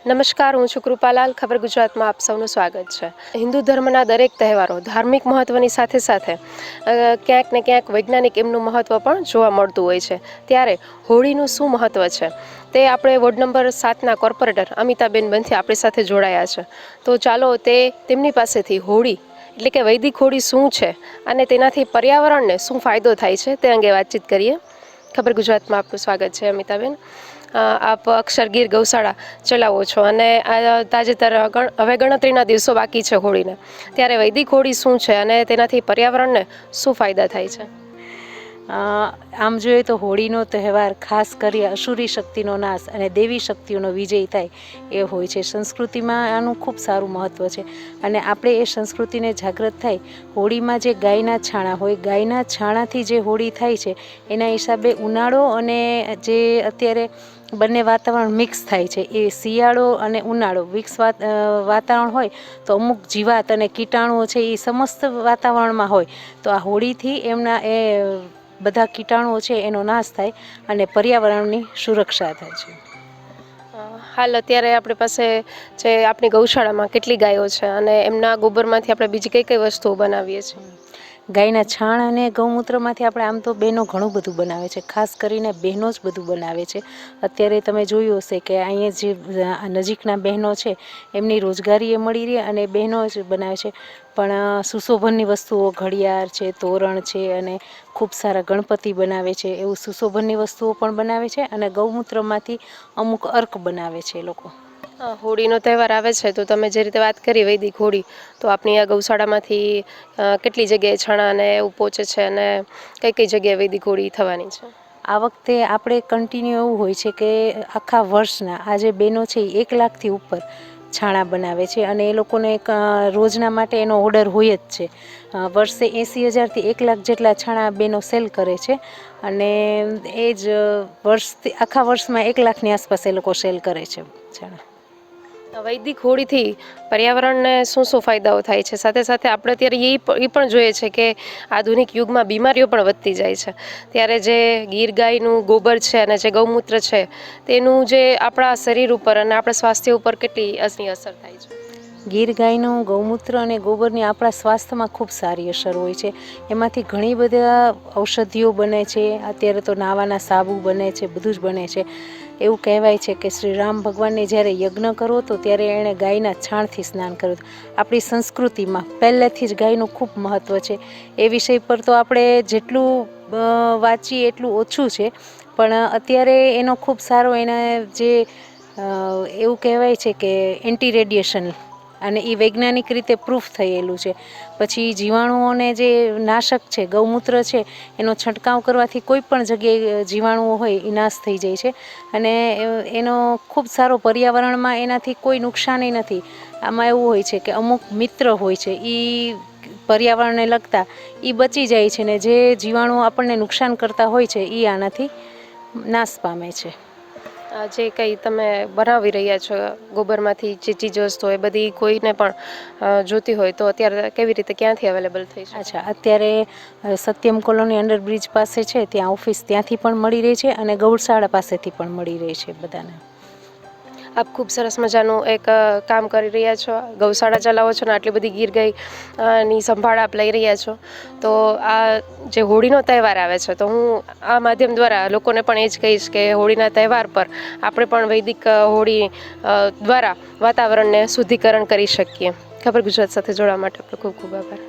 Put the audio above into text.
નમસ્કાર, હું છું કૃપાલાલ. ખબર ગુજરાતમાં આપ સૌનું સ્વાગત છે. હિન્દુ ધર્મના દરેક તહેવારો ધાર્મિક મહત્ત્વની સાથે સાથે ક્યાંક ને ક્યાંક વૈજ્ઞાનિક એમનું મહત્ત્વ પણ જોવા મળતું હોય છે. ત્યારે હોળીનું શું મહત્ત્વ છે તે આપણે વોર્ડ નંબર 7ના કોર્પોરેટર અમિતાબેન બંથી આપણી સાથે જોડાયા છે. તો ચાલો તેમની પાસેથી હોળી એટલે કે વૈદિક હોળી શું છે અને તેનાથી પર્યાવરણને શું ફાયદો થાય છે તે અંગે વાતચીત કરીએ. ખબર ગુજરાતમાં આપનું સ્વાગત છે અમિતાબેન. આપ અક્ષર ગીર ગૌશાળા ચલાવો છો અને તાજેતર હવે ગણતરીના દિવસો બાકી છે હોળીને, ત્યારે વૈદિક હોળી શું છે અને તેનાથી પર્યાવરણને શું ફાયદા થાય છે? આમ જોઈએ તો હોળીનો તહેવાર ખાસ કરી અસુરી શક્તિનો નાશ અને દેવી શક્તિઓનો વિજય થાય એ હોય છે. સંસ્કૃતિમાં આનું ખૂબ સારું મહત્ત્વ છે અને આપણે એ સંસ્કૃતિને જાગૃત થાય. હોળીમાં જે ગાયના છાણા હોય, ગાયના છાણાથી જે હોળી થાય છે એના હિસાબે ઉનાળો અને જે અત્યારે બંને વાતાવરણ મિક્સ થાય છે, એ શિયાળો અને ઉનાળો મિક્સ વાતાવરણ હોય તો અમુક જીવાત અને કીટાણુઓ છે એ સમસ્ત વાતાવરણમાં હોય તો આ હોળીથી એમના એ બધા કીટાણુઓ છે એનો નાશ થાય અને પર્યાવરણની સુરક્ષા થાય છે. હાલ અત્યારે આપણી પાસે જે આપણી ગૌશાળામાં કેટલી ગાયો છે અને એમના ગોબરમાંથી આપણે બીજી કઈ કઈ વસ્તુઓ બનાવીએ છીએ? ગાયના છાણ અને ગૌમૂત્રમાંથી આપણે આમ તો બહેનો ઘણું બધું બનાવે છે, ખાસ કરીને બહેનો જ બધું બનાવે છે. અત્યારે તમે જોયું હશે કે અહીંયા જે નજીકના બહેનો છે એમની રોજગારી એ મળી રહે અને બહેનો જ બનાવે છે. પણ સુશોભનની વસ્તુઓ, ઘડિયાળ છે, તોરણ છે અને ખૂબ સારા ગણપતિ બનાવે છે, એવું સુશોભનની વસ્તુઓ પણ બનાવે છે અને ગૌમૂત્રમાંથી અમુક અર્ક બનાવે છે એ લોકો. હોળીનો તહેવાર આવે છે તો તમે જે રીતે વાત કરી વૈદિક હોળી, તો આપણી આ ગૌશાળામાંથી કેટલી જગ્યાએ છાણા અને એવું પહોંચે છે અને કઈ કઈ જગ્યાએ વૈદિક હોળી થવાની છે? આ વખતે આપણે કન્ટિન્યુ એવું હોય છે કે આખા વર્ષના આ જે બહેનો છે એ 1 લાખથી ઉપર છાણા બનાવે છે અને એ લોકોને રોજના માટે એનો ઓર્ડર હોય જ છે. વર્ષે 80,000થી 1 લાખ જેટલા છાણા બહેનો સેલ કરે છે અને એ જ આખા વર્ષમાં 1 લાખની આસપાસ એ લોકો સેલ કરે છે છાણા. વૈદિક હોળીથી પર્યાવરણને શું શું ફાયદાઓ થાય છે? સાથે સાથે આપણે અત્યારે એ પણ જોઈએ છે કે આધુનિક યુગમાં બીમારીઓ પણ વધતી જાય છે, ત્યારે જે ગીર ગાયનું ગોબર છે અને જે ગૌમૂત્ર છે તેનું જે આપણા શરીર ઉપર અને આપણા સ્વાસ્થ્ય ઉપર કેટલી અસર થાય છે? ગીર ગાયનું ગૌમૂત્ર અને ગોબરની આપણા સ્વાસ્થ્યમાં ખૂબ સારી અસર હોય છે. એમાંથી ઘણી બધા ઔષધિઓ બને છે. અત્યારે તો નાવાના સાબુ બને છે, બધું જ બને છે. એવું કહેવાય છે કે શ્રી રામ ભગવાનને જ્યારે યજ્ઞ કરવો હતો ત્યારે એણે ગાયના છાણથી સ્નાન કર્યું હતું. આપણી સંસ્કૃતિમાં પહેલેથી જ ગાયનું ખૂબ મહત્ત્વ છે. એ વિષય પર તો આપણે જેટલું વાંચીએ એટલું ઓછું છે, પણ અત્યારે એનો ખૂબ સારો જે એવું કહેવાય છે કે એન્ટી રેડિયેશન અને એ વૈજ્ઞાનિક રીતે પ્રૂફ થયેલું છે. પછી જીવાણુઓને જે નાશક છે ગૌમૂત્ર છે એનો છંટકાવ કરવાથી કોઈ પણ જગ્યાએ જીવાણુઓ હોય એ નાશ થઈ જાય છે અને એનો ખૂબ સારો પર્યાવરણમાં એનાથી કોઈ નુકસાન નથી. આમાં એવું હોય છે કે અમુક મિત્ર હોય છે એ પર્યાવરણને લગતા એ બચી જાય છે ને જે જીવાણુઓ આપણને નુકસાન કરતા હોય છે એ આનાથી નાશ પામે છે. જે કંઈ તમે બનાવી રહ્યા છો ગોબરમાંથી જે ચીજવસ્તુઓ એ બધી કોઈને પણ જોતી હોય તો અત્યારે કેવી રીતે ક્યાંથી અવેલેબલ થઈ છે? અચ્છા, અત્યારે સત્યમ કોલોની અંડરબ્રિજ પાસે છે ત્યાં ઓફિસ ત્યાંથી પણ મળી રહે છે અને ગૌશાળા પાસેથી પણ મળી રહે છે બધાને. આપ ખૂબ સરસ મજાનું એક કામ કરી રહ્યા છો, ગૌશાળા ચલાવો છો ને આટલી બધી ગીર ગાય ની સંભાળ આપ લઈ રહ્યા છો. તો આ જે હોળીનો તહેવાર આવે છે તો હું આ માધ્યમ દ્વારા લોકોને પણ એ જ કહીશ કે હોળીના તહેવાર પર આપણે પણ વૈદિક હોળી દ્વારા વાતાવરણને શુદ્ધિકરણ કરી શકીએ. ખબર ગુજરાત સાથે જોડવા માટે આપણો ખૂબ ખૂબ આભાર.